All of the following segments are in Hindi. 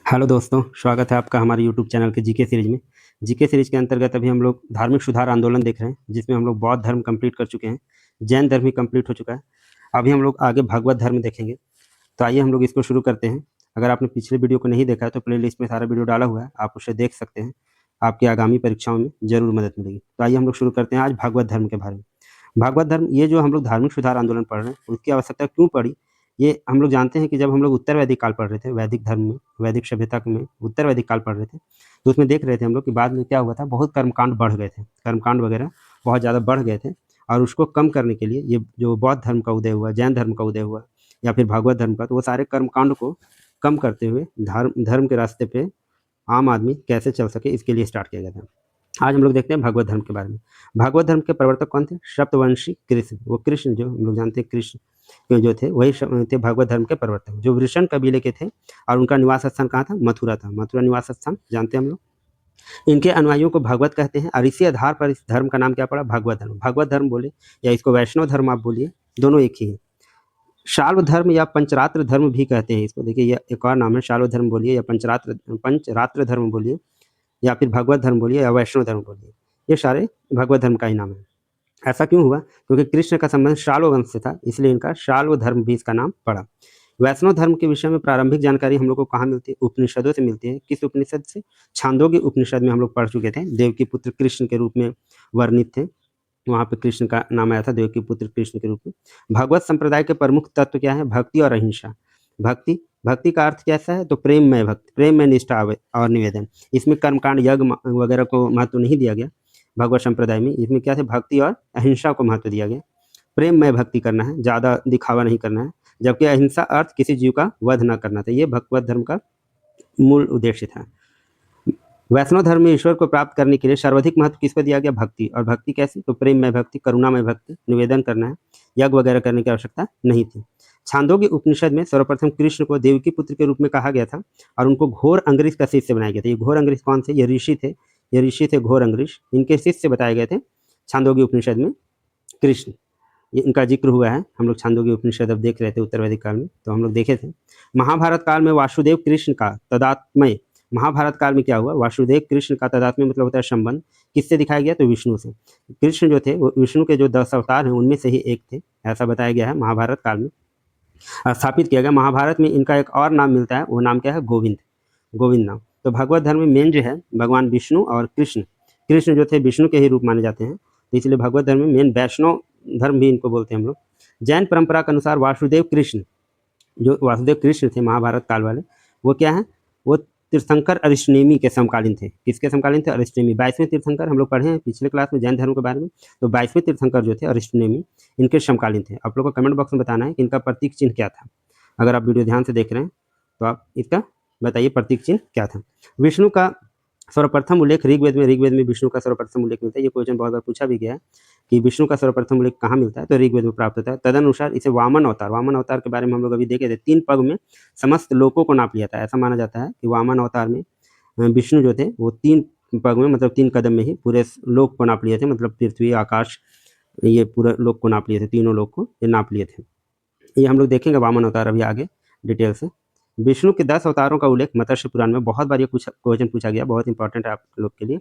हेलो दोस्तों, स्वागत है आपका हमारे यूट्यूब चैनल के जीके सीरीज में। जीके सीरीज के अंतर्गत अभी हम लोग धार्मिक सुधार आंदोलन देख रहे हैं, जिसमें हम लोग बौद्ध धर्म कंप्लीट कर चुके हैं, जैन धर्म भी कंप्लीट हो चुका है। अभी हम लोग आगे भगवत धर्म देखेंगे। तो आइए हम लोग इसको शुरू करते हैं। अगर आपने पिछले वीडियो को नहीं देखा है तो प्लेलिस्ट में सारा वीडियो डाला हुआ है, आप उसे देख सकते हैं। आपकी आगामी परीक्षाओं में ज़रूर मदद मिलेगी। तो आइए हम लोग शुरू करते हैं आज भगवत धर्म के बारे में। भागवत धर्म, ये जो हम लोग धार्मिक सुधार आंदोलन पढ़ रहे हैं, उसकी आवश्यकता क्यों पड़ी? ये हम लोग जानते हैं कि जब हम लोग उत्तर वैदिक काल पढ़ रहे थे, वैदिक धर्म में, वैदिक सभ्यता में उत्तर वैदिक काल पढ़ रहे थे, तो उसमें देख रहे थे हम लोग कि बाद में क्या हुआ था, बहुत कर्मकांड बढ़ गए थे, कर्मकांड वगैरह बहुत ज़्यादा बढ़ गए थे। और उसको कम करने के लिए ये जो बौद्ध धर्म का उदय हुआ, जैन धर्म का उदय हुआ, या फिर भागवत धर्म का, तो वो सारे कर्मकांड को कम करते हुए धर्म धर्म के रास्ते पे आम आदमी कैसे चल सके, इसके लिए स्टार्ट किया गया था। आज हम लोग देखते हैं भागवत धर्म के बारे में। भागवत धर्म के प्रवर्तक कौन थे? सप्तवंशी कृष्ण। वो कृष्ण जो हम लोग जानते हैं, कृष्ण जो थे, वही थे भागवत धर्म के प्रवर्तक, जो वृषण कबीले के थे। और उनका निवास स्थान कहाँ था? मथुरा था। मथुरा निवास स्थान जानते हैं हम लोग। इनके अनुयायियों को भागवत कहते हैं, और इसी आधार पर इस धर्म का नाम क्या पड़ा? भागवत धर्म। भागवत धर्म बोले या इसको वैष्णव धर्म आप बोलिए, दोनों एक ही है। शाल्व धर्म या पंचरात्र धर्म भी कहते हैं इसको। देखिए, यह एक और नाम है। शाल्व धर्म बोलिए या पंचरात्र धर्म बोलिए, या फिर भगवत धर्म बोलिए या वैष्णव धर्म बोलिए, ये सारे भगवत धर्म का ही नाम है। ऐसा क्यों हुआ? क्योंकि कृष्ण का संबंध शाल्व वंश से था, इसलिए इनका शाल्व धर्म भी इसका नाम पड़ा। वैष्णव धर्म के विषय में प्रारंभिक जानकारी हम लोग को कहाँ मिलती है? उपनिषदों से मिलती है। किस उपनिषद से? छांदोग्य उपनिषद में हम लोग पढ़ चुके थे। देवकी पुत्र कृष्ण के रूप में वर्णित थे, वहाँ पे कृष्ण का नाम आया था देवकी पुत्र कृष्ण के रूप में। भगवत संप्रदाय के प्रमुख तत्व क्या है? भक्ति और अहिंसा। भक्ति, भक्ति का अर्थ कैसा है? तो प्रेममय भक्ति, प्रेममय निष्ठा और निवेदन। इसमें कर्मकांड यज्ञ वगैरह को महत्व नहीं दिया गया भगवत संप्रदाय में। इसमें क्या थे? भक्ति और अहिंसा को महत्व दिया गया। प्रेममय भक्ति करना है, ज़्यादा दिखावा नहीं करना है। जबकि अहिंसा अर्थ किसी जीव का वध न करना था। ये भगवत धर्म का मूल उद्देश्य था। वैष्णव धर्म में ईश्वर को प्राप्त करने के लिए सर्वाधिक महत्व किसको दिया गया? भक्ति। और भक्ति कैसी? तो प्रेममय भक्ति, करुणामय भक्ति, निवेदन करना है, यज्ञ वगैरह करने की आवश्यकता नहीं थी। छांदोग्य उपनिषद में सर्वप्रथम कृष्ण को देवकी पुत्र के रूप में कहा गया था, और उनको घोर अंगरीष का शिष्य बनाया गया था। ये घोर अंगरीष कौन थे? ये ऋषि थे घोर अंगरीष। इनके शिष्य बताए गए थे छांदोग्य उपनिषद में कृष्ण। इनका जिक्र हुआ है। हम लोग छांदोग्य उपनिषद अब देख रहे थे उत्तर वैदिक काल में, तो हम लोग देखे थे। महाभारत काल में वासुदेव कृष्ण का तदात्मय, महाभारत काल में क्या हुआ? वासुदेव कृष्ण का तदात्म्य मतलब होता है संबंध। किससे दिखाया गया? तो विष्णु से। कृष्ण जो थे वो विष्णु के जो 10 अवतार हैं उनमें से ही एक थे, ऐसा बताया गया है महाभारत काल में, स्थापित किया गया। महाभारत में इनका एक और नाम मिलता है, वो नाम क्या है? गोविंद, गोविंद नाम। तो भगवत धर्म में मेन जो है भगवान विष्णु और कृष्ण। कृष्ण जो थे विष्णु के ही रूप माने जाते हैं, तो इसलिए भगवत धर्म में मेन वैष्णव धर्म भी इनको बोलते हैं हम लोग। जैन परंपरा के अनुसार वासुदेव कृष्ण, जो वासुदेव कृष्ण थे महाभारत काल वाले, वो क्या है? वो तीर्थंकर अरिष्टनेमी के समकालीन थे। किसके समकालीन थे? अरिष्टनेमी। 22वें तीर्थंकर हम लोग पढ़े हैं पिछले क्लास में जैन धर्म के बारे में। तो 22वें तीर्थंकर जो थे अरिष्टनेमी, इनके समकालीन थे। आप लोग को कमेंट बॉक्स में बताना है कि इनका प्रतीक चिन्ह क्या था। अगर आप वीडियो ध्यान से देख रहे हैं तो आप इसका बताइए प्रतीक चिन्ह क्या था। विष्णु का सर्वप्रथम उल्लेख ऋग्वेद में विष्णु का सर्वप्रथम उल्लेख मिलता है। ये क्वेश्चन बहुत बार पूछा भी गया है कि विष्णु का सर्वप्रथम उल्लेख कहाँ मिलता है? तो ऋग्वेद में प्राप्त होता है। तदनुसार इसे वामन अवतार के बारे में हम लोग अभी देखे थे। 3 पग में समस्त लोकों को नाप लिया था। ऐसा माना जाता है कि वामन अवतार में विष्णु जो थे वो 3 पग में, मतलब 3 कदम में ही पूरे लोक को नाप लिए थे। मतलब पृथ्वी, आकाश, ये पूरे लोक को नाप लिए थे, तीनों लोक को ये नाप लिए थे। ये हम लोग देखेंगे वामन अवतार अभी आगे डिटेल से। विष्णु के 10 अवतारों का उल्लेख मत्स्य पुराण में बहुत बार ये क्वेश्चन पूछा गया, बहुत इंपॉर्टेंट है आप लोग के लिए,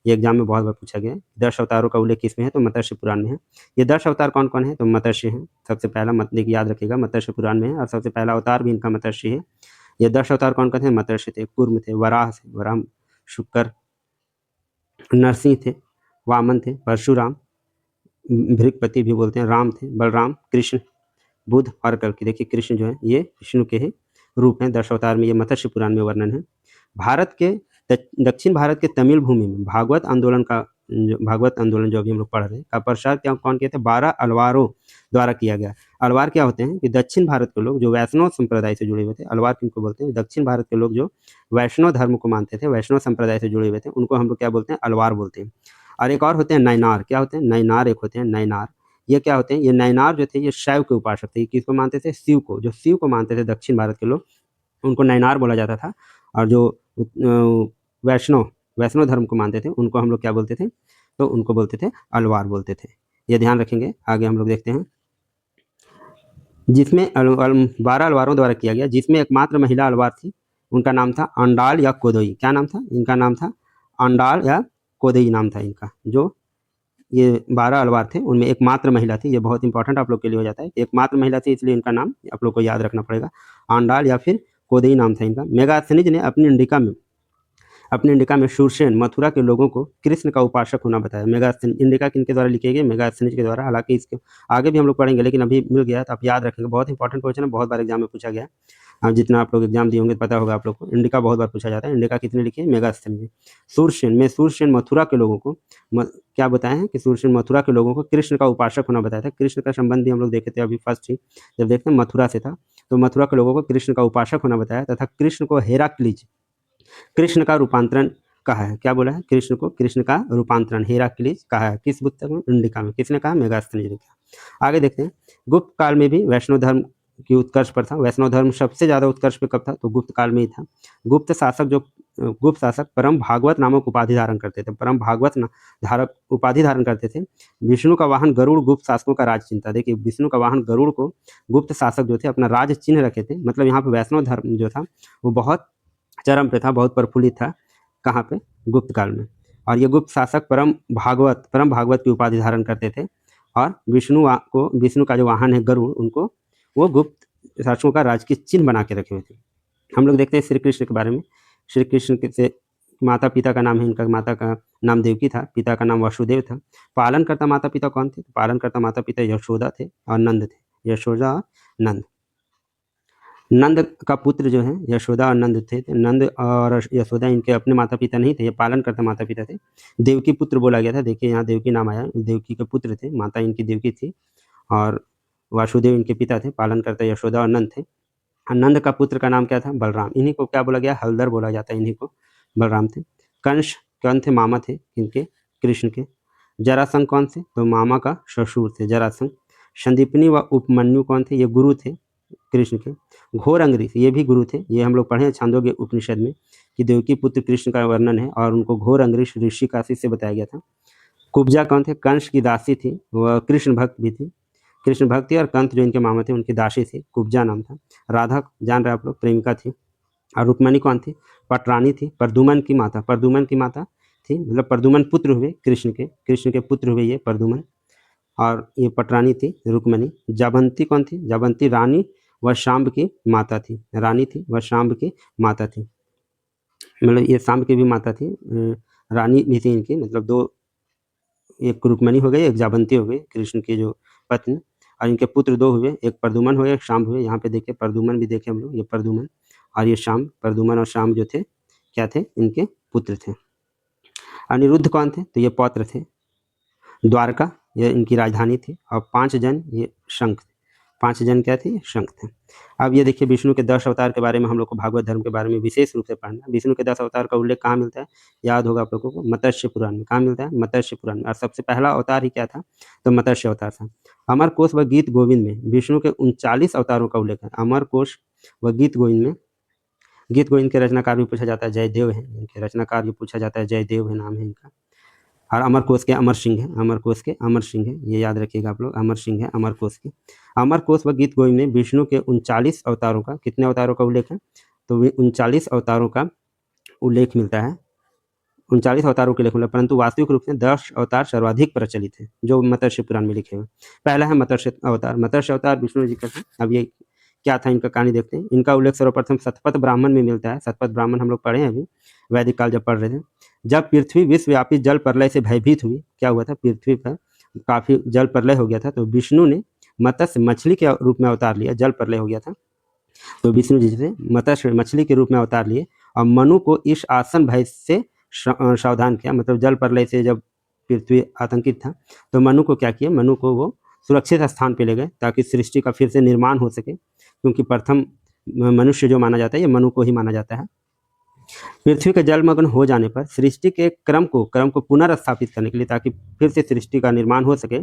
ये एग्जाम में बहुत बार पूछा गया है। 10 अवतारों का उल्लेख किसमें है? तो मत्स्य पुराण में है। ये 10 अवतार कौन कौन है? तो मत्स्य है सबसे पहला, देखिए याद रखिएगा, मत्स्य पुराण में है, और सबसे पहला अवतार भी इनका मत्स्य है। ये 10 अवतार कौन कौन थे? मत्स्य थे, कूर्म थे, वराह थे, वराह, शुक्र, नरसिंह थे, वामन थे, परशुराम, बृहस्पति भी बोलते हैं, राम थे, बलराम, कृष्ण, बुध और कल्कि। देखिए कृष्ण जो है ये विष्णु के ही रूप हैं। 10 अवतार में ये मत्स्य पुराण में वर्णन है। भारत के दक्षिण भारत के तमिल भूमि में भागवत आंदोलन जो अभी हम लोग पढ़ रहे हैं का प्रसार क्या कौन किए थे? 12 अलवारों द्वारा किया गया। अलवार क्या होते हैं? कि दक्षिण भारत के लोग जो वैष्णव संप्रदाय से जुड़े हुए थे, अलवार किनको बोलते हैं? दक्षिण भारत के लोग जो वैष्णव धर्म को मानते थे, वैष्णव संप्रदाय से जुड़े हुए थे, उनको हम लोग क्या बोलते हैं? अलवार बोलते हैं। और एक और होते हैं नयनार। क्या होते हैं? नयनार एक होते हैं नयनार। ये क्या होते हैं? ये नयनार जो थे ये शैव के उपासक थे। किसको मानते थे? शिव को। जो शिव को मानते थे दक्षिण भारत के लोग, उनको नयनार बोला जाता था। और जो वैष्णव धर्म को मानते थे उनको हम लोग क्या बोलते थे? तो उनको बोलते थे अलवार बोलते थे। ये ध्यान रखेंगे। आगे हम लोग देखते हैं, जिसमें 12 अलवारों द्वारा किया गया, जिसमें एकमात्र महिला अलवार थी उनका नाम था अंडाल या कोदई। क्या नाम था इनका? नाम था अंडाल या कोदई नाम था इनका। जो ये 12 अलवार थे उनमें एकमात्र महिला थी। ये बहुत इंपॉर्टेंट आप लोग के लिए हो जाता है, एकमात्र महिला थी इसलिए इनका नाम आप लोग को याद रखना पड़ेगा, आंडाल या फिर कोदई नाम था इनका। मेगास्थनीज ने अपनी इंडिका में शूरसेन मथुरा के लोगों को कृष्ण का उपासक होना बताया। मेगास्थनीज इंडिका किनके द्वारा लिखे गए? मेगास्थनीज के द्वारा। हालांकि इसके आगे भी हम लोग पढ़ेंगे, लेकिन अभी मिल गया तो आप याद रखेंगे, बहुत इंपॉर्टेंट क्वेश्चन है, बहुत बार एग्जाम में पूछा गया। जितना आप लोग एग्जाम दिए होंगे पता होगा आप लोग को। इंडिका बहुत बार पूछा जाता है। इंडिका कितने लिखे? मेगास्थनीज। शूरसेन मथुरा के लोगों को क्या बताए हैं कि शूरसेन मथुरा के लोगों को कृष्ण का उपासक होना बताया था। कृष्ण का संबंध भी हम लोग देखे थे अभी फर्स्ट ही, जब देखते हैं मथुरा से था, तो मथुरा के लोगों को कृष्ण का उपासक होना बताया तथा कृष्ण को हेराक्लीज, कृष्ण का रूपांतरण कहा है। क्या बोला है? कृष्ण को कृष्ण का रूपांतरण हेराक्लीज कहा है। किस पुस्तक में? इंडिका में। किसने कहा? मेगास्थनीज ने कहा। आगे देखते हैं, गुप्त काल में भी वैष्णव धर्म की उत्कर्ष पर था। वैष्णव धर्म सबसे ज्यादा उत्कर्ष पे कब था? तो गुप्त काल में ही था। गुप्त शासक परम भागवत नामक उपाधि धारण करते थे। परम भागवत धारक उपाधि धारण करते थे। विष्णु का वाहन गरुड़ गुप्त शासकों का राज चिन्ह था। देखिए, विष्णु का वाहन गरुड़ को गुप्त शासक जो थे अपना राज चिन्ह रखे थे। मतलब यहाँ पे वैष्णव धर्म जो था वो बहुत चरम पे था, बहुत प्रफुल्लित था। कहाँ पे? गुप्त काल में। और ये गुप्त शासक परम भागवत की उपाधि धारण करते थे। और विष्णु का जो वाहन है गरुड़, उनको वो गुप्त शासकों का राज की चिन्ह बना के रखे हुए थे। हम लोग देखते हैं श्री कृष्ण के बारे में। श्री कृष्ण से माता पिता का नाम है इनका, माता का नाम देवकी था, पिता का नाम वसुदेव था। पालन करता माता पिता कौन थे? पालन करता माता पिता यशोदा थे और नंद थे। यशोदा और नंद। नंद का पुत्र जो है यशोदा और नंद थे। नंद और यशोदा इनके अपने माता पिता नहीं थे, ये पालन करता माता पिता थे। देवकी पुत्र बोला गया था। देखिए यहाँ देवकी नाम आया, देवकी के पुत्र थे, माता इनकी देवकी थी और वासुदेव इनके पिता थे। पालन करता यशोदा और नंद थे। नंद का पुत्र का नाम क्या था? बलराम। इन्हीं को क्या बोला गया? हलधर बोला जाता है, इन्हीं को बलराम थे। कंस कौन थे? मामा थे इनके, कृष्ण के। जरासंध कौन थे? तो मामा का ससुर थे जरासंध। संदीपनी व उपमन्यु कौन थे? ये गुरु थे कृष्ण के। घोर अंगरीष ये भी गुरु थे। ये हम लोग पढ़े हैं छांदोग्य उपनिषद में कि देवकी पुत्र कृष्ण का वर्णन है और उनको घोर अंगरीष ऋषि काशी से बताया गया था। कुब्जा कौन थे? कंस की दासी थी, वह कृष्ण भक्त भी थी। कृष्ण भक्ति और कंस जो इनके मामा थे उनकी दासी थी, कुब्जा नाम था। राधा जान रहे आप लोग, प्रेमिका थी। और रुक्मणी कौन थी? पटरानी थी। प्रद्युमन की माता थी, मतलब प्रद्युमन पुत्र हुए कृष्ण के पुत्र हुए ये प्रद्युमन। और ये पटरानी थी रुक्मणी। जाबंती कौन थी? जाबंती रानी व शाम्ब की माता थी, रानी थी व शाम्ब की माता थी, मतलब ये शाम्ब की भी माता थी। रानी भी थी इनकी, मतलब दो, एक रुक्मणी हो गई, एक जाबंती हो गई कृष्ण की जो पत्नी। और इनके पुत्र दो हुए, एक प्रद्युमन हुए, एक शाम्ब हुए। यहाँ पे देखिए प्रद्युमन भी देखे हम लोग, ये प्रद्युमन और ये शाम्ब। प्रद्युमन और शाम्ब जो थे क्या थे? इनके पुत्र थे। अनिरुद्ध कौन थे? तो ये पौत्र थे। द्वारका ये इनकी राजधानी थी। और 5 जन ये शंख थे। 5 जन क्या थे? शंख थे। अब ये देखिए विष्णु के 10 अवतार के बारे में हम लोग को भागवत धर्म के बारे में विशेष रूप से पढ़ना है। विष्णु के 10 अवतार का उल्लेख कहाँ मिलता है? याद होगा आप लोगों को, मत्स्य पुराण में। कहाँ मिलता है? मत्स्य पुराण में। और सबसे पहला अवतार ही क्या था? तो मत्स्य अवतार था। अमर कोश व गीत गोविंद में विष्णु के 39 अवतारों का उल्लेख है। अमर कोश व गीत गोविंद में, गीत गोविंद के रचनाकार भी पूछा जाता है जयदेव है, इनके रचनाकार भी पूछा जाता है जयदेव है, नाम है इनका। और अमर कोश के अमर सिंह है, अमर कोश के अमर सिंह है, ये याद रखिएगा आप लोग, अमर सिंह है अमर कोश के। अमर कोश व गीत गोविंद में विष्णु के 39 अवतारों का, कितने अवतारों का उल्लेख है? तो 39 अवतारों का उल्लेख मिलता है। 39 अवतारों के लेख मिला, परंतु वास्तविक रूप से 10 अवतार सर्वाधिक प्रचलित है जो मत्स्य पुराण में लिखे हुए। पहला है मत्स्य अवतार। मत्स्य अवतार विष्णु जी का था। अब ये क्या था इनका कहानी देखते हैं। इनका उल्लेख सर्वप्रथम सतपथ ब्राह्मण में मिलता है। सतपथ ब्राह्मण हम लोग पढ़े हैं अभी वैदिक काल जब पढ़ रहे थे। जब पृथ्वी विश्वव्यापी जल प्रलय से भयभीत हुई, क्या हुआ था? पृथ्वी पर काफी जल प्रलय हो गया था, तो विष्णु ने मत्स्य मछली के रूप में अवतार लिया। जल प्रलय हो गया था तो विष्णु जी से मत्स्य मछली के रूप में अवतार लिए और मनु को इस आसन भय से सावधान किया। मतलब जल प्रलय से जब पृथ्वी आतंकित था तो मनु को क्या किया? मनु को वो सुरक्षित स्थान पे ले गए ताकि सृष्टि का फिर से निर्माण हो सके, क्योंकि प्रथम मनुष्य जो माना जाता है ये मनु को ही माना जाता है। पृथ्वी के जलमग्न हो जाने पर सृष्टि के क्रम को पुनर्स्थापित करने के लिए, ताकि फिर से सृष्टि का निर्माण हो सके,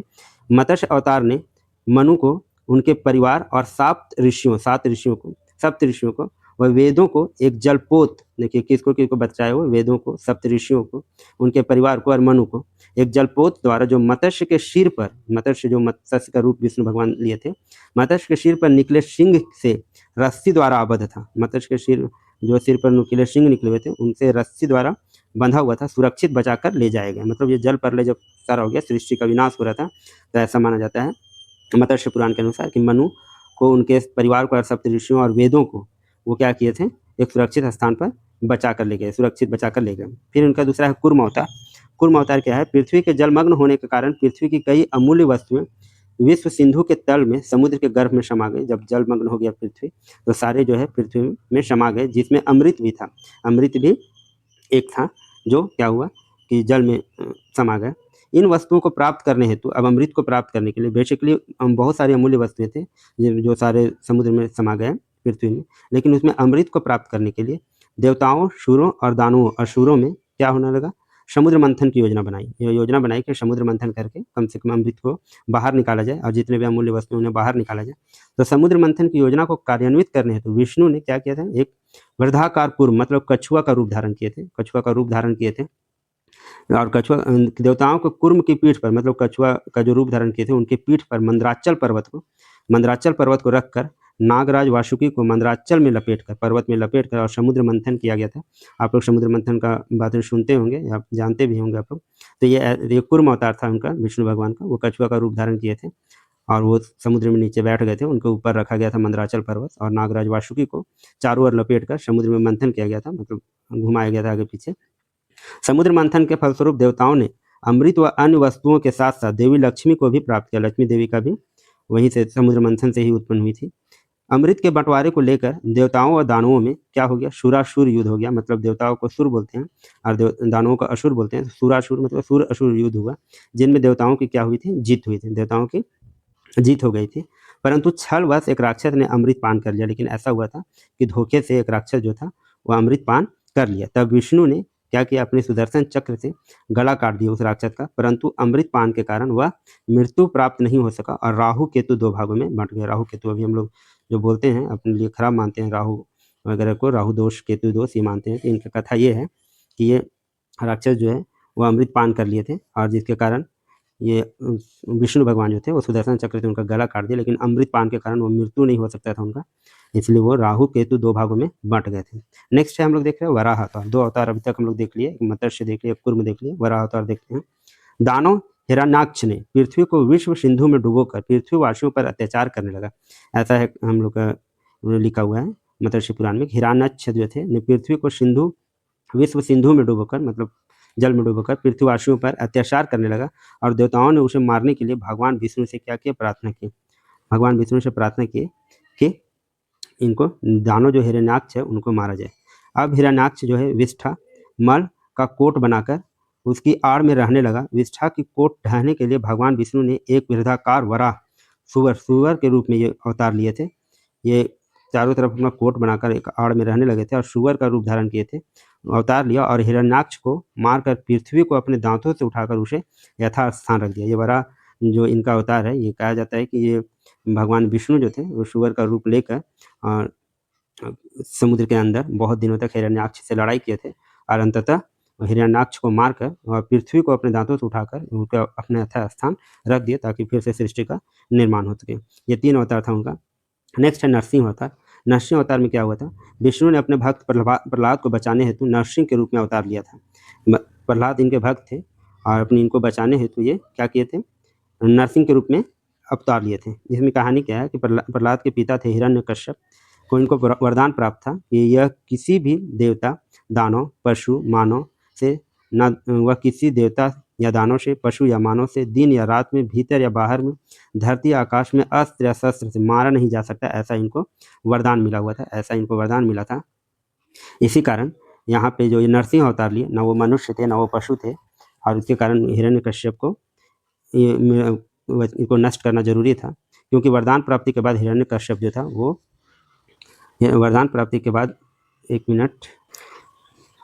मत्स्य अवतार ने मनु को, उनके परिवार और सप्त ऋषियों को व वेदों को एक जलपोत, देखिए किसको बचाया हुआ? वेदों को, सप्त ऋषियों को, उनके परिवार को और मनु को एक जलपोत द्वारा जो मत्स्य के सिर पर, मत्स्य का रूप विष्णु भगवान लिए थे, मत्स्य के सिर पर निकले सिंह से रस्सी द्वारा आबद्ध था। मत्स्य के सिर जो सिर पर नुकीले सिंग निकले हुए थे उनसे रस्सी द्वारा बंधा हुआ था, सुरक्षित बचाकर ले जाया गया। मतलब ये जल प्रलय जब सारा हो गया, सृष्टि का विनाश हो रहा था, तो ऐसा माना जाता है मत्स्य पुराण के अनुसार कि मनु को, उनके परिवार को और सप्तऋषियों और वेदों को वो क्या किए थे, एक सुरक्षित स्थान पर बचा कर ले गए, सुरक्षित बचा कर ले गए। फिर उनका दूसरा है कूर्म अवतार। कूर्म अवतार क्या है, पृथ्वी के जलमग्न होने के कारण पृथ्वी की कई अमूल्य वस्तुएं विश्व सिंधु के तल में समुद्र के गर्भ में समा गई। जब जलमग्न हो गया पृथ्वी, तो सारे जो है पृथ्वी में समा गए, जिसमें अमृत भी था। अमृत भी एक था जो क्या हुआ कि जल में समा गया। इन वस्तुओं को प्राप्त करने हेतु, अब अमृत को प्राप्त करने के लिए बेसिकली बहुत सारी अमूल्य वस्तुएं थे जो सारे समुद्र में समा गए पृथ्वी में, लेकिन उसमें अमृत को प्राप्त करने के लिए देवताओं, शूरों और दानवों, असुरों में क्या होने लगा, समुद्र मंथन की योजना बनाई। ये योजना बनाई कि समुद्र मंथन करके कम से कम अमृत को बाहर निकाला जाए और जितने भी अमूल्य वस्तु उन्हें बाहर निकाला जाए। तो समुद्र मंथन की योजना को कार्यान्वित करने हेतु विष्णु ने क्या किया था, एक वृद्धाकार पूर्व मतलब कछुआ का रूप धारण किए थे, कछुआ का रूप धारण किए थे। और कछुआ देवताओं को कुर्म की पीठ पर, मतलब कछुआ का जो रूप धारण किए थे उनकी पीठ पर मंदराचल पर्वत को रखकर नागराज वासुकी को मंदराचल में लपेटकर, पर्वत में लपेटकर और समुद्र मंथन किया गया था। आप लोग समुद्र मंथन का बातें सुनते होंगे, आप जानते भी होंगे आप लोग। तो ये कुर्म अवतार था उनका, विष्णु भगवान का। वो कछुआ का रूप धारण किए थे और वो समुद्र में नीचे बैठ गए थे, उनके ऊपर रखा गया था मंदराचल पर्वत, और नागराज वासुकी को चारों ओर लपेटकर समुद्र में मंथन किया गया था, मतलब घुमाया गया था आगे पीछे। समुद्र मंथन के फलस्वरूप देवताओं ने अमृत व अन्य वस्तुओं के साथ साथ देवी लक्ष्मी को भी प्राप्त किया। लक्ष्मी देवी का भी वहीं से समुद्र मंथन से ही उत्पन्न हुई थी। अमृत के बंटवारे को लेकर देवताओं और दानवों में क्या हो गया, सुरासुर युद्ध हो गया। मतलब देवताओं को सुर बोलते हैं और दानवों को असुर बोलते हैं। सुरासुर मतलब सुर असुर युद्ध हुआ, जिनमें देवताओं की क्या हुई थी, जीत हुई थी, देवताओं की जीत हो गई थी। परंतु छलवश एक राक्षस ने अमृत पान कर लिया। लेकिन ऐसा हुआ था कि धोखे से एक राक्षस जो था वह अमृत पान कर लिया। तब विष्णु ने क्या किया, अपने सुदर्शन चक्र से गला काट दिया उस राक्षस का, परंतु अमृत पान के कारण वह मृत्यु प्राप्त नहीं हो सका और राहु केतु दो भागों में बंट गए। राहु केतु अभी हम लोग जो बोलते हैं अपने लिए खराब मानते हैं, राहु वगैरह को राहु दोष केतु दोष ये मानते हैं। तो इनकी कथा ये है कि ये राक्षस जो है वह अमृत पान कर लिए थे और जिसके कारण ये विष्णु भगवान जो थे वो सुदर्शन चक्र से उनका गला काट दिया, लेकिन अमृत पान के कारण वो मृत्यु नहीं हो सकता था उनका, इसलिए वो राहु केतु दो भागों में बंट गए थे। नेक्स्ट है हम लोग देख रहे हैं वराह अवतार। दो अवतार अभी तक हम लोग देख लिए, मत्स्य देख लिए, कूर्म देख लिए, वराह अवतार देखते हैं। दानव हिरण्याक्ष ने पृथ्वी को विश्व सिंधु में डुबोकर पृथ्वीवासियों पर अत्याचार करने लगा। ऐसा है हम लोग का लिखा हुआ है मत्स्य पुराण में। हिरण्याक्ष जो थे ने पृथ्वी को विश्व सिंधु में डुबोकर, मतलब जल में डूबकर पृथ्वीवासियों पर अत्याचार करने लगा और देवताओं ने उसे मारने के लिए भगवान विष्णु से क्या किया, प्रार्थना की। भगवान विष्णु से प्रार्थना की कि इनको दानव जो हिरण्याक्ष है उनको मारा जाए। अब हिरण्याक्ष जो है विष्ठा मल का कोट बनाकर उसकी आड़ में रहने लगा। विष्ठा की कोट ढहने के लिए भगवान विष्णु ने एक वृद्धाकार वराह सुअर के रूप में ये अवतार लिए थे। ये चारों तरफ अपना कोट बनाकर एक आड़ में रहने लगे थे और सुअर का रूप धारण किए थे, अवतार लिया और हिरण्याक्ष को मारकर पृथ्वी को अपने दांतों से उठाकर उसे यथास्थान रख दिया। ये बड़ा जो इनका अवतार है, ये कहा जाता है कि ये भगवान विष्णु जो थे वो सुअर का रूप लेकर और समुद्र के अंदर बहुत दिनों तक हिरण्याक्ष से लड़ाई किए थे और अंततः हिरण्याक्ष को मारकर और पृथ्वी को अपने दांतों से उठाकर उनका अपने यथास्थान रख दिया ताकि फिर से सृष्टि का निर्माण हो सके। ये 3 अवतार था उनका। नेक्स्ट है नरसिंह अवतार। नरसिंह अवतार में क्या हुआ था, विष्णु ने अपने भक्त प्रहलाद को बचाने हेतु नरसिंह के रूप में अवतार लिया था। प्रहलाद इनके भक्त थे और अपने इनको बचाने हेतु ये क्या किए थे, नरसिंह के रूप में अवतार लिए थे। जिसमें कहानी क्या है कि प्रहलाद के पिता थे हिरण्यकश्यप को इनको वरदान प्राप्त था कि यह किसी भी देवता, दानव, पशु, मानव से न वह किसी देवता या दानव से, पशु या मानव से दिन या रात में, भीतर या बाहर में, धरती आकाश में अस्त्र या शस्त्र से मारा नहीं जा सकता। ऐसा इनको वरदान मिला हुआ था, ऐसा इनको वरदान मिला था। इसी कारण यहाँ पे जो ये नरसिंह अवतार लिए, न वो मनुष्य थे न वो पशु थे और इसके कारण हिरण्यकश्यप को इनको नष्ट करना जरूरी था, क्योंकि वरदान प्राप्ति के बाद हिरण्यकश्यप जो था वो वरदान प्राप्ति के बाद, एक मिनट,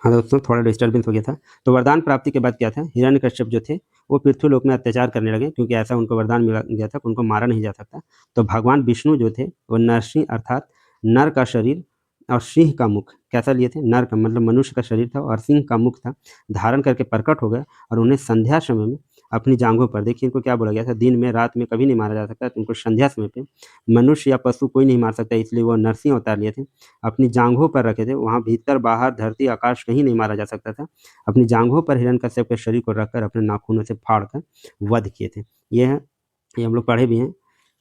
हाँ दोस्तों थोड़ा डिस्टर्बेंस हो गया था। तो वरदान प्राप्ति के बाद क्या था, हिरण्यकश्यप जो थे वो पृथ्वी लोक में अत्याचार करने लगे, क्योंकि ऐसा उनको वरदान मिला गया था कि उनको मारा नहीं जा सकता। तो भगवान विष्णु जो थे वो नरसिंह अर्थात नर का शरीर और सिंह का मुख कैसा लिए थे, नर का मतलब मनुष्य का शरीर था और सिंह का मुख था, धारण करके प्रकट हो गए और उन्हें संध्या समय में अपनी जांघों पर, देखिए इनको क्या बोला गया था, दिन में रात में कभी नहीं मारा जा सकता, तो उनको संध्या समय पे मनुष्य या पशु कोई नहीं मार सकता, इसलिए वो नरसिंह अवतार लिए थे। अपनी जांघों पर रखे थे, वहाँ भीतर बाहर धरती आकाश कहीं नहीं मारा जा सकता था। अपनी जांघों पर हिरण्यकश्यप के शरीर को रखकर अपने नाखूनों से फाड़ कर वध किए थे। ये है, ये हम लोग पढ़े भी हैं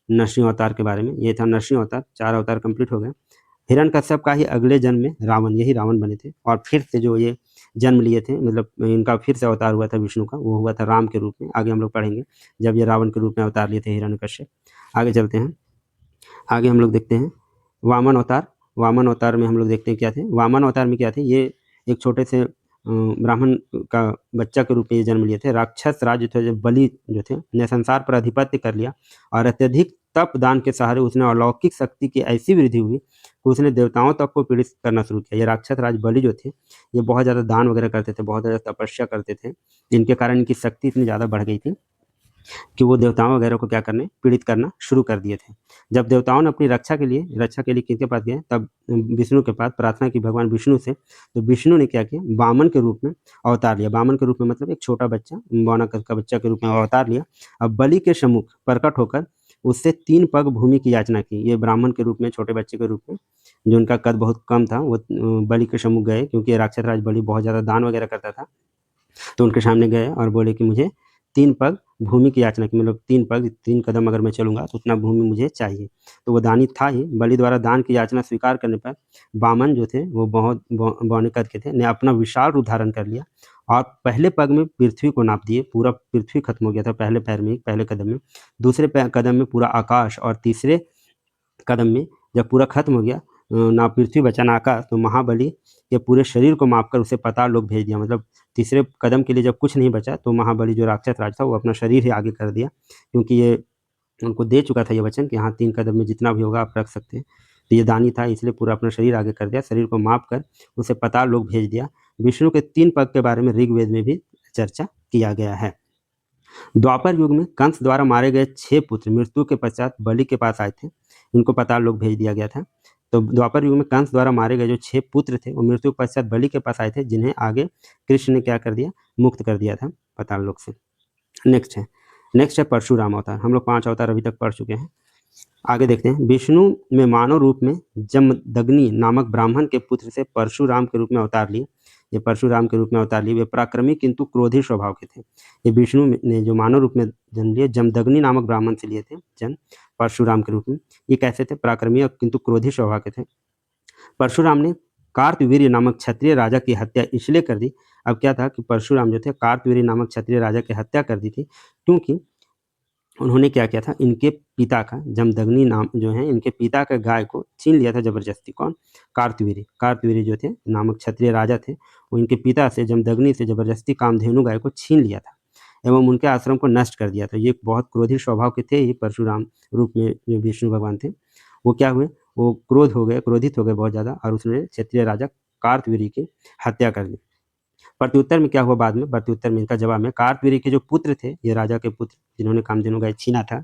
नरसिंह अवतार के बारे में। ये था नरसिंह अवतार, 4 अवतार कंप्लीट हो गए। हिरण्यकश्यप का ही अगले जन्म में रावण, यही रावण बने थे, और फिर से जो ये जन्म लिए थे, मतलब इनका फिर से अवतार हुआ था विष्णु का, वो हुआ था राम के रूप में। आगे हम लोग पढ़ेंगे जब ये रावण के रूप में अवतार लिए थे हिरण्यकश्यप। आगे चलते हैं, आगे हम लोग देखते हैं वामन अवतार। वामन अवतार में हम लोग देखते हैं क्या थे। वामन अवतार में क्या थे, ये एक छोटे से ब्राह्मण का बच्चा के रूप में ये जन्म लिए थे। राक्षस राज जो थे, जो बलि जो थे, ने संसार पर अधिपत्य कर लिया, और अत्यधिक तप दान के सहारे उसने अलौकिक शक्ति की ऐसी वृद्धि हुई कि उसने देवताओं तक को पीड़ित करना शुरू किया। ये राक्षस राज बलि जो थे, ये बहुत ज़्यादा दान वगैरह करते थे, बहुत ज़्यादा तपस्या करते थे, जिनके कारण इनकी शक्ति इतनी ज़्यादा बढ़ गई थी कि वो देवताओं वगैरह को क्या करने, पीड़ित करना शुरू कर दिए थे। जब देवताओं ने अपनी रक्षा के लिए किसके पास गए, तब विष्णु के पास प्रार्थना की भगवान विष्णु से। तो विष्णु ने क्या किया, वामन के रूप में अवतार लिया। वामन के रूप में मतलब एक छोटा बच्चा, बानक का बच्चा के रूप में अवतार लिया। अब बलि के सम्मुख प्रकट होकर उससे 3 पग भूमि की याचना की। ये ब्राह्मण के रूप में, छोटे बच्चे के रूप में, जो उनका कद बहुत कम था, वो बलि के सम्मुख गए, क्योंकि राक्षस राज बलि बहुत ज़्यादा दान वगैरह करता था। तो उनके सामने गए और बोले कि मुझे 3 पग भूमि की याचना की, मतलब 3 पग, 3 कदम अगर मैं चलूँगा तो उतना भूमि मुझे चाहिए। तो वो दानी था ही। बलि द्वारा दान की याचना स्वीकार करने पर वामन जो थे, वो बहुत बौने कद के थे, ने अपना विशाल रूप धारण कर लिया और पहले पग में पृथ्वी को नाप दिए। पूरा पृथ्वी खत्म हो गया था पहले पैर में, पहले कदम में। दूसरे कदम में पूरा आकाश, और तीसरे कदम में जब पूरा खत्म हो गया, ना पृथ्वी बचा ना आकाश, तो महाबली के पूरे शरीर को मापकर उसे पाताल लोक भेज दिया। मतलब तीसरे कदम के लिए जब कुछ नहीं बचा, तो महाबली जो राक्षस राज था, वो अपना शरीर ही आगे कर दिया, क्योंकि ये उनको दे चुका था ये वचन कि हाँ 3 कदम में जितना भी होगा आप रख सकते हैं। तो ये दानी था, इसलिए पूरा अपना शरीर आगे कर दिया, शरीर को माप कर उसे पाताल लोक भेज दिया। विष्णु के 3 पग के बारे में ऋग्वेद में भी चर्चा किया गया है। द्वापर युग में कंस द्वारा मारे गए 6 पुत्र मृत्यु के पश्चात बलि के पास आए थे, इनको पाताल लोक भेज दिया गया था। तो द्वापर युग में कंस द्वारा मारे गए जो 6 पुत्र थे, वो मृत्यु के पश्चात बलि के पास आए थे, जिन्हें आगे कृष्ण ने क्या कर दिया, मुक्त कर दिया था पाताल लोक से। नेक्स्ट है परशुराम अवतार। हम लोग 5 अवतार अभी तक पढ़ चुके हैं। आगे देखते हैं, विष्णु में मानव रूप में जमदग्नि नामक ब्राह्मण के पुत्र से परशुराम के रूप में अवतार लिए। ये परशुराम के रूप में अवतार लिए। वे पराक्रमी किंतु क्रोधी स्वभाव के थे। ये विष्णु ने जो मानव रूप में जन्म लिए, जमदग्नि नामक ब्राह्मण से लिए थे जन्म, परशुराम के रूप में। ये कैसे थे, पराक्रमी और किंतु क्रोधी स्वभाव के थे। परशुराम ने कार्तवीर्य नामक क्षत्रिय राजा की हत्या इसलिए कर दी। अब क्या था कि परशुराम जो थे, कार्तवीर्य नामक क्षत्रिय राजा की हत्या कर दी थी, क्योंकि उन्होंने क्या किया था, इनके पिता का, जमदग्नि नाम जो है, इनके पिता का गाय को छीन लिया था जबरदस्ती। कौन, कार्तवीर्य जो थे नामक क्षत्रिय राजा थे, वो इनके पिता से, जमदग्नि से जबरदस्ती कामधेनु गाय को छीन लिया था एवं उनके आश्रम को नष्ट कर दिया था। ये बहुत क्रोधी स्वभाव के थे। ये परशुराम रूप में जो विष्णु भगवान थे, वो क्या हुए, वो क्रोधित हो गए बहुत ज़्यादा, और उसने क्षत्रिय राजा कार्तवीर्य की हत्या कर दी। प्रत्युत्तर में क्या हुआ बाद में, प्रत्युत्तर में इनका जवाब में, कार्तवीर्य के जो पुत्र थे, ये राजा के पुत्र जिन्होंने कामधेनु गाय छीना था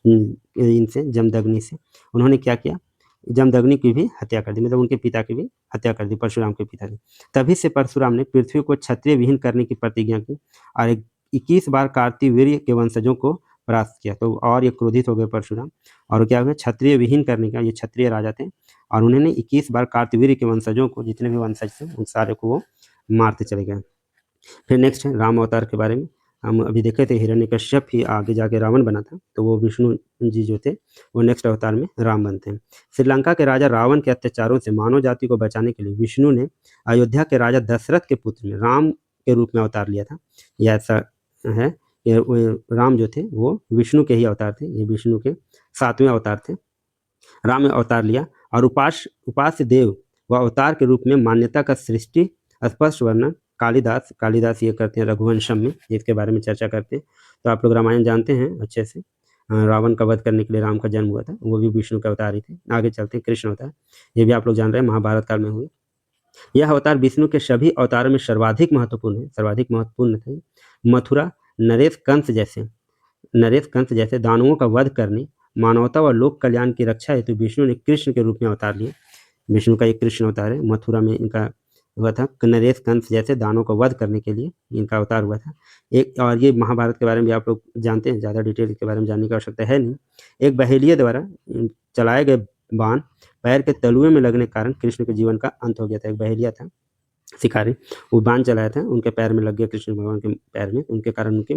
इनसे, जमदग्नि से, उन्होंने क्या किया, जमदग्नि की भी हत्या कर दी, मतलब उनके पिता की भी हत्या कर दी, परशुराम के पिता की। तभी से परशुराम ने पृथ्वी को क्षत्रिय विहीन करने की प्रतिज्ञा की और 21 बार कार्तवीर्य के वंशजों को परास्त किया। तो और ये क्रोधित हो गए परशुराम, और क्या हुआ, क्षत्रिय विहीन करने का, ये क्षत्रिय राजा थे, और उन्होंने 21 बार कार्तवीर्य के वंशजों को, जितने भी वंशज थे, उन सारे को वो मारते चले गए। फिर नेक्स्ट है राम अवतार के बारे में। हम अभी देखे थे हिरण्यकश्यप ही आगे जाके रावण बना था, तो वो विष्णु जी जो थे, वो नेक्स्ट अवतार में राम बनते हैं। श्रीलंका के राजा रावण के अत्याचारों से मानव जाति को बचाने के लिए विष्णु ने अयोध्या के राजा दशरथ के पुत्र में राम के रूप में अवतार लिया था। यह ऐसा है, राम जो थे वो विष्णु के ही अवतार थे, ये विष्णु के 7वें अवतार थे। राम में अवतार लिया और उपास्य देव व अवतार के रूप में मान्यता का सृष्टि स्पष्ट वर्णन कालिदास ये करते हैं रघुवंशम में, इसके बारे में चर्चा करते हैं। तो आप लोग रामायण जानते हैं अच्छे से। रावण का वध करने के लिए राम का जन्म हुआ था, वो भी विष्णु के अवतार ही थे। आगे चलते हैं, कृष्ण अवतार, ये भी आप लोग जान रहे हैं, महाभारत काल में हुए। यह अवतार विष्णु के सभी अवतारों में सर्वाधिक महत्वपूर्ण थे। मथुरा नरेश कंस जैसे दानवों का वध करने, मानवता व लोक कल्याण की रक्षा हेतु विष्णु ने कृष्ण के रूप में अवतार लिए। विष्णु का एक कृष्ण अवतार है। मथुरा में इनका हुआ था, नरेश कंस जैसे दानों को वध करने के लिए इनका अवतार हुआ था। एक और ये महाभारत के बारे में भी आप लोग जानते हैं, ज़्यादा डिटेल के बारे में जानने की आवश्यकता है नहीं। एक बहेलिये द्वारा चलाए गए बाण पैर के तलुए में लगने के कारण कृष्ण के जीवन का अंत हो गया था। एक बहेलिया था शिकारी, वो बाण चलाया था, उनके पैर में लग गया, कृष्ण भगवान के पैर में, उनके कारण उनकी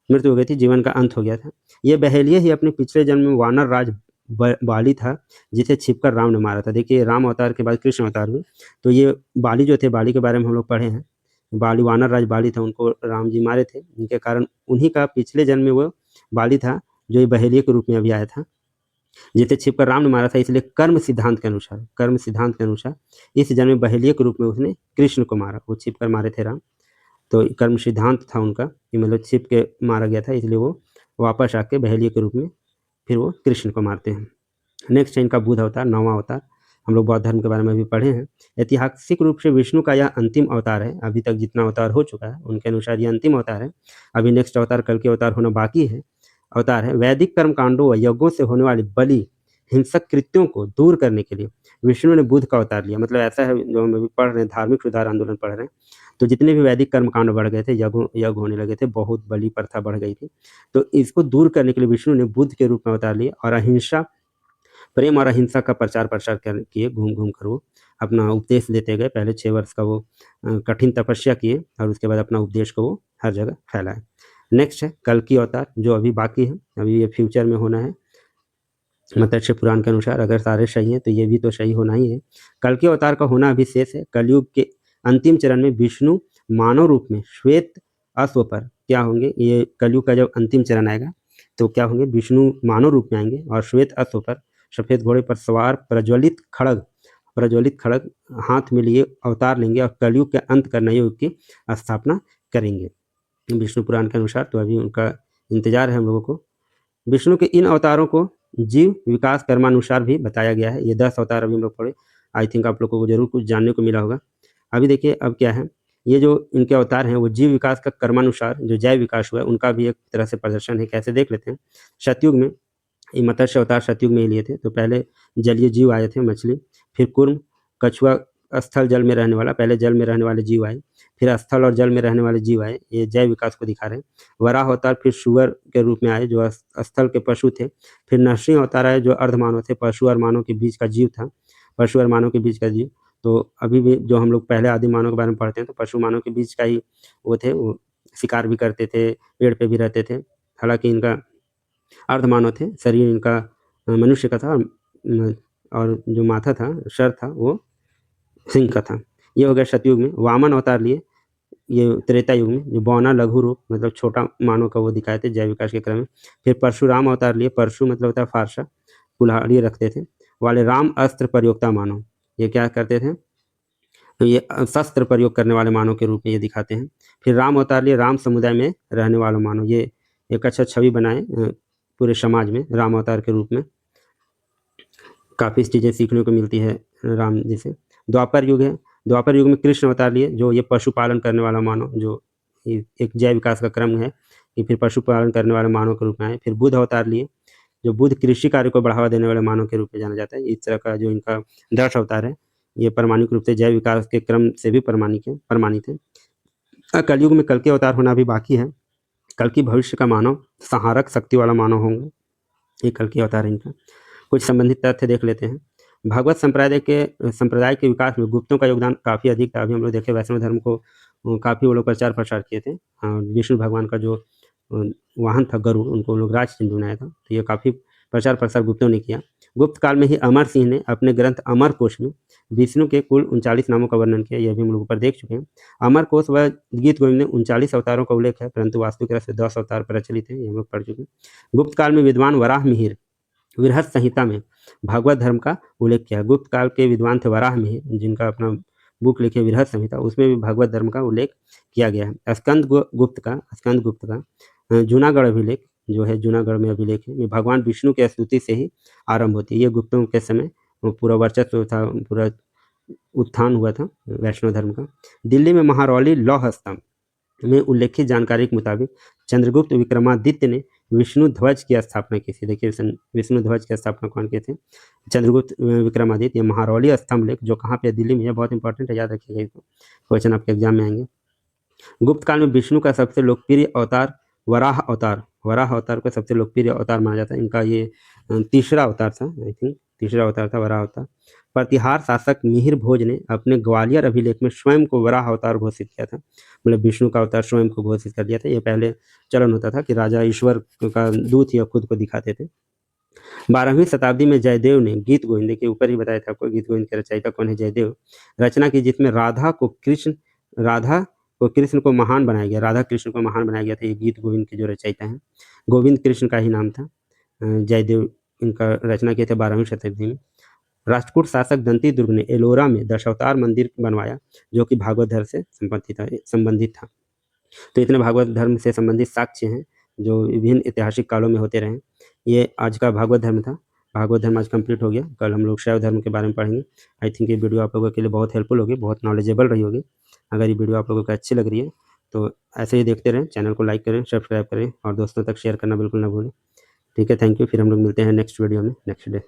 मृत्यु हो गई थी, जीवन का अंत हो गया था। ये बहेलिया ही अपने पिछले जन्म में वानर राज बाली था, जिसे छिपकर राम ने मारा था। देखिए राम अवतार के बाद कृष्ण अवतार हुए, तो ये बाली जो थे, बाली के बारे में हम लोग पढ़े हैं, बाली वानर राज बाली था, उनको राम जी मारे थे, उनके कारण उन्हीं का पिछले जन्म में वो बाली था जो ये बहेलिया के रूप में अभी आया था, जिसे छिपकर राम ने मारा था। इसलिए कर्म सिद्धांत के अनुसार इस जन्म में बहेलिया के रूप में उसने कृष्ण को मारा, वो छिपकर मारे थे राम, तो कर्म सिद्धांत था उनका कि मतलब छिप के मारा गया था, इसलिए वो वापस आके बहेलिया के रूप में फिर वो कृष्ण को मारते हैं। नेक्स्ट है इनका बुद्ध अवतार, 9वां अवतार। हम लोग बौद्ध धर्म के बारे में भी पढ़े हैं। ऐतिहासिक रूप से विष्णु का यह अंतिम अवतार है, अभी तक जितना अवतार हो चुका है उनके अनुसार ये अंतिम अवतार है। अभी नेक्स्ट अवतार कल के अवतार होना बाकी है। अवतार है वैदिक कर्म कांडों व यज्ञों से होने वाली बलि हिंसक कृत्यों को दूर करने के लिए विष्णु ने बुद्ध का अवतार लिया। मतलब ऐसा है, जो हम अभी पढ़ रहे हैं, धार्मिक सुधार आंदोलन पढ़ रहे हैं, तो जितने भी वैदिक कर्म कांड बढ़ गए थे, यज्ञ होने लगे थे, बहुत बलि प्रथा बढ़ गई थी, तो इसको दूर करने के लिए विष्णु ने बुद्ध के रूप में अवतार लिया और अहिंसा, प्रेम और अहिंसा का प्रचार प्रसार किए, घूम घूम कर वो अपना उपदेश देते गए। पहले 6 वर्ष का वो कठिन तपस्या किए और उसके बाद अपना उपदेश को वो हर जगह फैलाए। नेक्स्ट है कल्कि अवतार, जो अभी बाकी है, अभी ये फ्यूचर में होना है। मत्स्य पुराण के अनुसार अगर सारे सही हैं तो ये भी तो सही होना ही है। कल्कि अवतार का होना अभी शेष है। कलयुग के अंतिम चरण में विष्णु मानव रूप में श्वेत अश्व पर क्या होंगे, ये कलयुग का जब अंतिम चरण आएगा तो क्या होंगे, विष्णु मानव रूप में आएंगे और श्वेत अश्व पर, सफेद घोड़े पर सवार, प्रज्वलित खड़ग हाथ में लिए अवतार लेंगे और कलयुग के अंत का नए युग की स्थापना करेंगे विष्णु पुराण के अनुसार। तो अभी उनका इंतजार है हम लोगों को। विष्णु के इन अवतारों को जीव विकास कर्मानुसार भी बताया गया है। ये 10 अवतार अभी हम लोग पढ़े, आई थिंक आप लोगों को जरूर कुछ जानने को मिला होगा। अभी देखिए अब क्या है, ये जो इनके अवतार हैं वो जीव विकास का कर्मानुसार जो जैव विकास हुआ है उनका भी एक तरह से प्रदर्शन है। कैसे देख लेते हैं। सतयुग में ये मत्स्य अवतार सतयुग में ही लिए थे, तो पहले जलीय जीव आए थे, मछली, फिर कुर्म, कछुआ, स्थल जल में रहने वाला, पहले जल में रहने वाले जीव आए, फिर स्थल और जल में रहने वाले जीव आए, ये जैव विकास को दिखा रहे हैं। वराह अवतार फिर सुअर के रूप में आए जो स्थल के पशु थे, फिर नरसिंह अवतार आए जो अर्धमानव थे, पशु और मानव के बीच का जीव था, पशु और मानव के बीच का जीव। तो अभी भी जो हम लोग पहले आदि मानव के बारे में पढ़ते हैं तो पशु मानव के बीच का ही वो थे, वो शिकार भी करते थे, पेड़ पे भी रहते थे, हालांकि इनका अर्धमानव थे, शरीर इनका मनुष्य का था और जो माथा था, सर था, वो सिंह का था। ये हो गया सतयुग में। वामन अवतार लिए ये त्रेता युग में, जो बौना लघु रूप मतलब छोटा मानव का वो दिखाए थे जैव विकास के क्रम में। फिर परशुराम अवतार लिए, परशु मतलब होता है फारसा, कुल्हाड़ी रखते थे वाले, राम अस्त्र प्रयोक्ता मानव, ये क्या करते थे, तो ये शस्त्र प्रयोग करने वाले मानव के रूप में ये दिखाते हैं। फिर राम अवतार लिए, राम समुदाय में रहने वाला मानव, ये एक अच्छा छवि बनाए पूरे समाज में राम अवतार के रूप में। काफ़ी चीज़ें सीखने को मिलती है राम जी से। द्वापर युग है, द्वापर युग में कृष्ण अवतार लिए, जो ये पशुपालन करने वाला मानव, जो एक जैव विकास का क्रम है कि फिर पशुपालन करने वाले मानव के रूप में आए। फिर बुद्ध अवतार लिए, जो बुद्ध कृषि कार्य को बढ़ावा देने वाले मानव के रूप में जाना जाता है। इस तरह का जो इनका दर्श अवतार है, ये प्रामाणिक रूप से जैव विकास के क्रम से भी प्रमाणित है। कलयुग में कल्कि अवतार होना भी बाकी है। कल्कि भविष्य का मानव, संहारक शक्ति वाला मानव होंगे, ये कल्कि अवतार है इनका। कुछ संबंधित तथ्य देख लेते हैं। भागवत संप्रदाय के विकास में गुप्तों का योगदान काफ़ी अधिक था। अभी हम लोग देखे वैष्णव धर्म को काफ़ी वो लोग प्रचार प्रसार किए थे। विष्णु भगवान का जो वाहन था गरुड़, उनको लोग राज चिन्ह बनाया था, तो ये काफ़ी प्रचार प्रसार गुप्तों ने किया। गुप्त काल में ही अमर सिंह ने अपने ग्रंथ अमर कोश में विष्णु के कुल 39 नामों का वर्णन किया। यह भी हम लोग ऊपर देख चुके हैं। अमर कोश व गीत गोविंद में 39 अवतारों का उल्लेख है, परंतु वास्तविक रूप से 10 अवतार प्रचलित है, ये हम लोग पढ़ चुके हैं। गुप्त काल में विद्वान वराह मिहिर वृहत संहिता में भागवत धर्म का उल्लेख किया। गुप्त काल के विद्वान थे वराह मिहिर, जिनका अपना बुक लिखे वृहत संहिता, उसमें भी भागवत धर्म का उल्लेख किया गया है। स्कंद गुप्त का जूनागढ़ अभिलेख जो है, जूनागढ़ में अभिलेख है, भगवान विष्णु की स्तुति से ही आरंभ होती है। ये गुप्तों के समय पूरा वर्चस्व था, पूरा उत्थान हुआ था वैष्णव धर्म का। दिल्ली में महारौली लौह स्तंभ, में उल्लेखित जानकारी के मुताबिक चंद्रगुप्त विक्रमादित्य ने विष्णु ध्वज की स्थापना की थी। देखिए विष्णु ध्वज की स्थापना कौन किए थे? चंद्रगुप्त विक्रमादित्य। ये महारौली स्तंभ लेख जो कहाँ पे है? दिल्ली में है। बहुत इंपॉर्टेंट है, याद रखिएगा, इसको क्वेश्चन आपके एग्जाम में आएंगे। गुप्त काल में विष्णु का सबसे लोकप्रिय अवतार वराह अवतार को सबसे लोकप्रिय अवतार माना जाता है। इनका ये तीसरा अवतार था, आई थिंक तीसरा अवतार था वराह अवतार। प्रतिहार शासक मिहिर भोज ने अपने ग्वालियर अभिलेख में स्वयं को वराह अवतार घोषित किया था। मतलब विष्णु का अवतार स्वयं को घोषित कर दिया था। ये पहले चलन होता था कि राजा ईश्वर का दूत या खुद को दिखाते थे। 12वीं शताब्दी में जयदेव ने गीत गोविंद, देखिए ऊपर ही बताया था आपको गीत गोविंद के रचयिता कौन है? जयदेव। रचना की जिसमें राधा को कृष्ण को महान बनाया गया, राधा कृष्ण को महान बनाया गया था। ये गीत गोविंद के जो रचयिता हैं गोविंद कृष्ण का ही नाम था। जयदेव इनका रचना किए थे 12वीं शताब्दी में। राष्ट्रकूट शासक दंती दुर्ग ने एलोरा में दशावतार मंदिर बनवाया जो कि भागवत धर्म से संबंधित था। तो इतने भागवत धर्म से संबंधित साक्ष्य हैं जो विभिन्न ऐतिहासिक कालों में होते रहे। ये आज का भागवत धर्म था। भागवत धर्म आज कंप्लीट हो गया। कल हम लोग शैव धर्म के बारे में पढ़ेंगे। आई थिंक ये वीडियो आप लोगों के लिए बहुत हेल्पफुल होगी, बहुत नॉलेजेबल रही होगी। अगर ये वीडियो आप लोगों को अच्छी लग रही है तो ऐसे ही देखते रहें। चैनल को लाइक करें, सब्सक्राइब करें और दोस्तों तक शेयर करना बिल्कुल ना भूलें। ठीक है, थैंक यू। फिर हम लोग मिलते हैं नेक्स्ट वीडियो में नेक्स्ट डे।